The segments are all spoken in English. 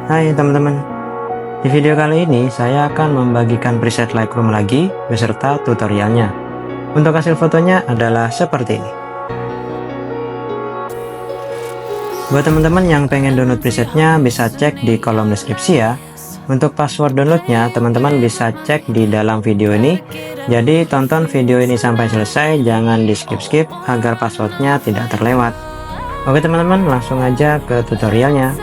Hai teman-teman, di video kali ini saya akan membagikan preset Lightroom lagi beserta tutorialnya. Untuk hasil fotonya adalah seperti ini. Buat teman-teman yang pengen download presetnya bisa cek di kolom deskripsi ya. Untuk password downloadnya teman-teman bisa cek di dalam video ini. Jadi tonton video ini sampai selesai, jangan di skip-skip agar passwordnya tidak terlewat. Oke teman-teman, langsung aja ke tutorialnya.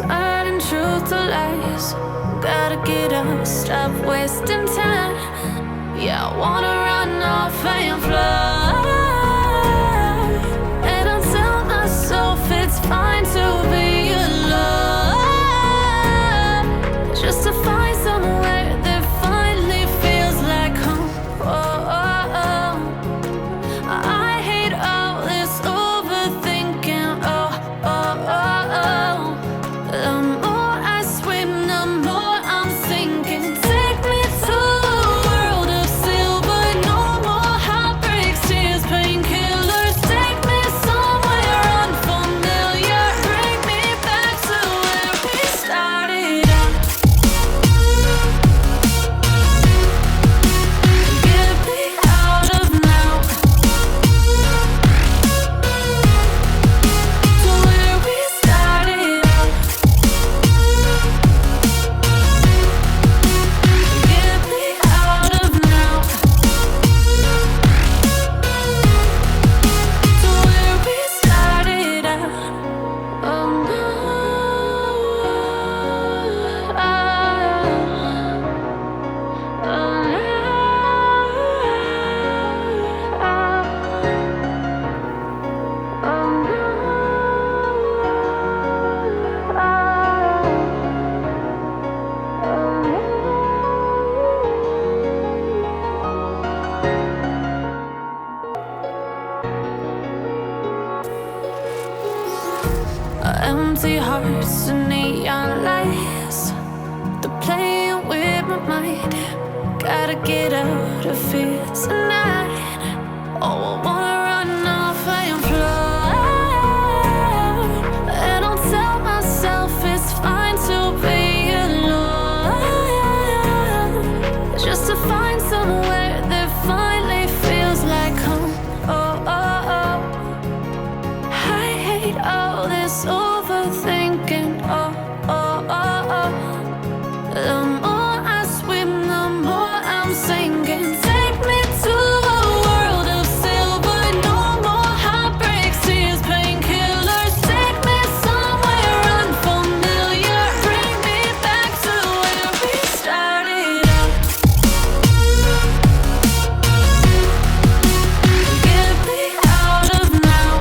Turning truth to lies. Gotta get up, stop wasting time. Yeah, I wanna run off and fly. And I tell myself it's fine to be alone, just to find somewhere that finally feels like home. I hate all this overthinking. The more I swim, the more I'm sinking. Take me to a world of silver. No more heartbreaks, tears, painkillers. Take me somewhere unfamiliar. Bring me back to where we started out. Get me out of now, to where we started out. Get me out of now, to where we started out. Empty hearts and neon lights, they're playing with my mind. Gotta get out of here tonight. Oh, I wanna run off and fly. And I'll tell myself it's fine to be alone, just to find somewhere that finally feels like home. I hate all this overthinking. The more I swim, the more I'm sinking. Take me to a world of silver. No more heartbreaks, tears, painkillers. Take me somewhere unfamiliar. Bring me back to where we started out. Get me out of now,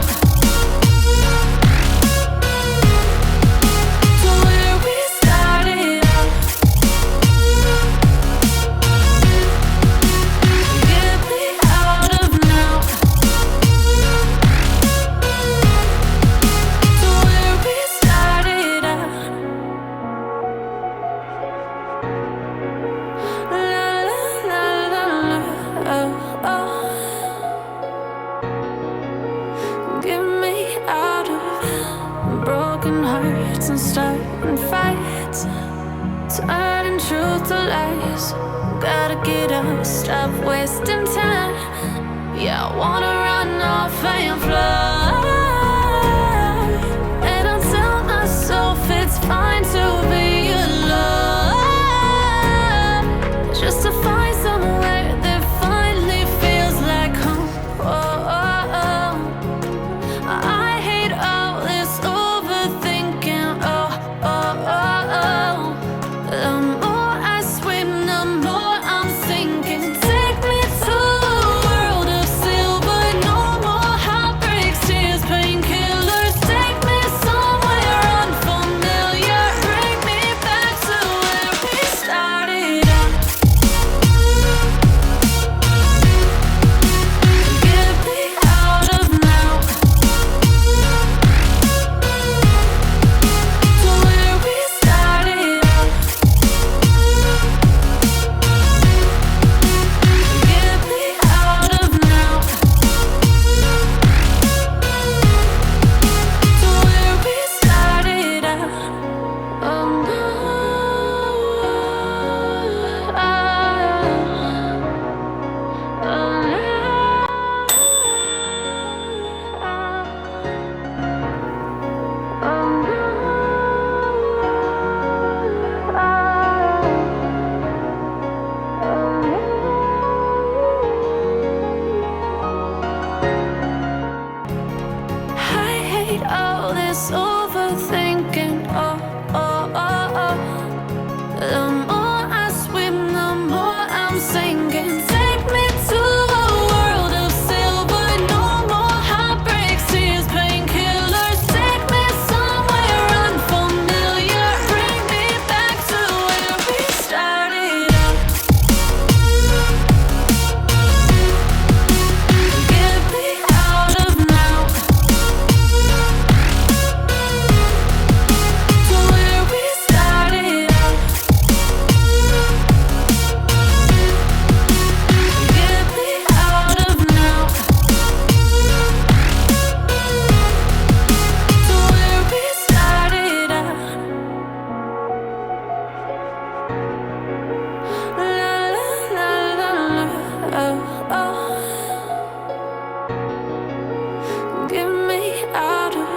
broken hearts and starting fights, turning truth to lies. Gotta get up, stop wasting time. Yeah, I wanna run off and fly. And I'll tell myself it's fine to be alone, just to find somewhere that finally feels like home. Oh, oh, oh. I hate all this overthinking. Oh, oh, oh, oh. The more I swim, the more I'm sinking. Take me to a world of silver. No more heartbreaks, tears, painkillers. Take me somewhere unfamiliar. Bring me back to where we started out. Get me out of now, to where we started out. Get me out of now, to where we started out. Oh no, I hate all this overthinking. Oh, oh, oh, oh. The more I swim, the more I'm sinking. Take me to a world of silver. No more heartbreaks, tears, painkillers. Take me somewhere unfamiliar. Bring me back to where we started out. Get me out of now, to where we started out. Get me out of now, to where we started out. La la la la la, oh, oh. Get me out of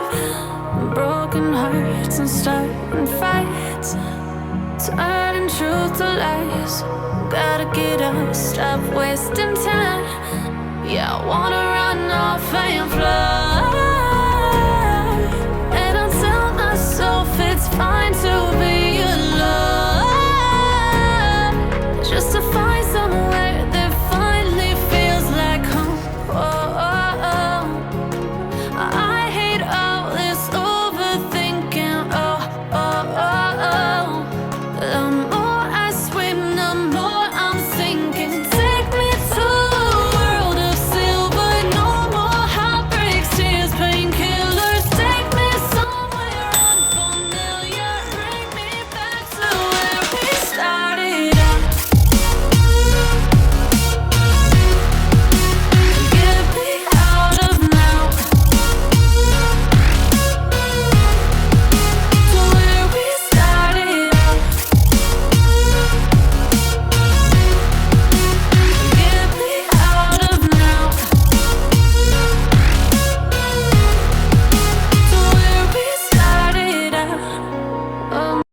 broken hearts and starting fights, turning truth to lies. Gotta get up, stop wasting time. Yeah, I wanna run off and fly.